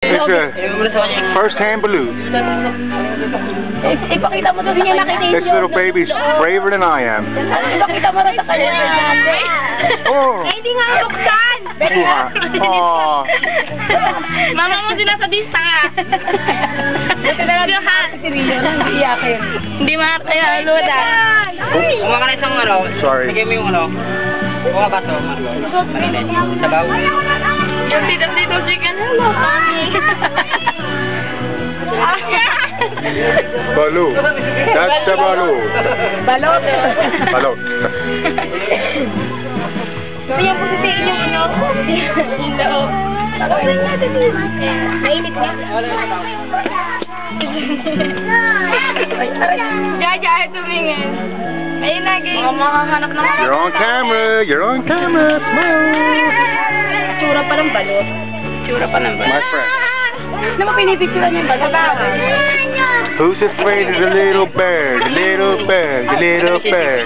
It's a first-hand balloon. Ipakita mo to niya nakita. This little baby's braver than I am. Ipakita mo rin sa kanya. Oh. Ay, hindi nga buksan. Oh. Mama mo din nasa dista nga. Hindi iyakin. Hindi makakaya, luda. Kumakan na isang ano. Sorry. Bigay mo yung ano. Kuha ba ito? Mainit. Sabaw. Yung dito chicken. Hello, mommy. Balloon. That's the balloon. Balot. Balloon. Kaya po sa yung ano? Yung loob. Mainit nga. Jaja, tumingin. Ayun lagi. Makahanap na. You're on camera. You're on camera. Smile. Tsura pa ng balot. Tsura pa ng balot. My friend. Ano mo pinipicturan yung balot? Who's afraid of the little bird? The little bird. The little bird.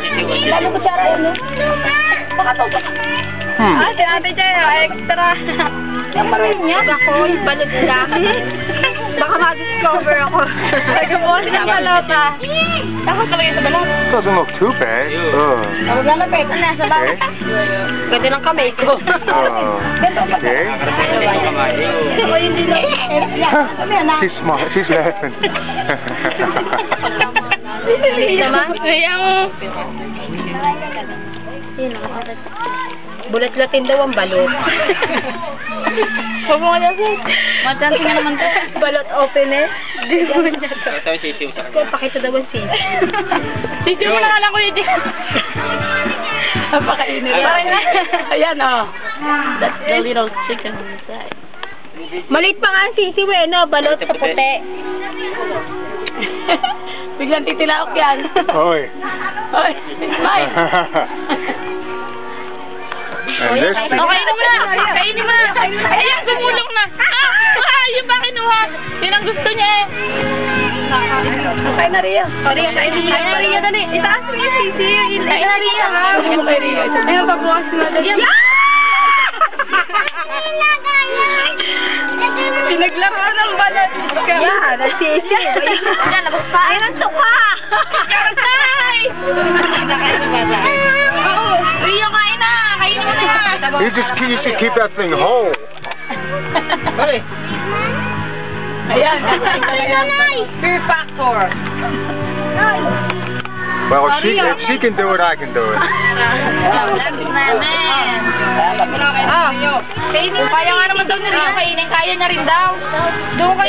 Lalo ko tsara yun, eh. Baka to. Sinabi dyan, extra. Yung parang niya, ako, yung balot lang. Baka ma-discover ako. Nag-ubukas ng balot, ah. Ako talaga sa balot. Doesn't look too bad. Oh. Ako lalapit. Ano, sa balot? Pwede lang kamay ko. Oh. Okay. Ako yung dino. She's smart. She's laughing. Kaya mo. Bulat-latin daw ang balot. Huwag mo nga sis. Matanti nga naman to. Balot open eh. Di mo niya to. Ito yung sisiw sa Kaya pakita daw ang sis. Sisiw mo na nga lang ko yun. Napakainit. Ayan o. That's the little chicken inside. Maliit pa nga ang sisiw eh, no? Balot sa puti. Biglang titilaok yan. Oy. Oy. Smile. And this Okay na muna. Kainin mo na. Ayan, gumulong na. Yung ba kinuha? Yun ang gusto niya eh. Kain na Ria. Kain na Ria, dali. Itaas mo yung sisi. Kain na Ria. Kain na Ria. Ayun, pagbukas mo. Pinaglaro ng balat. Yan, nasisi. Labas pa. Ay, ng tuka. Karatay. Ria, kain na. Kain mo na. You should keep that thing whole. Bali. Ayan. Fear factor. Well, if she can do it, I can do it. Kainin. Kaya nga naman daw na rin kainin. Kaya niya rin daw. Doon ka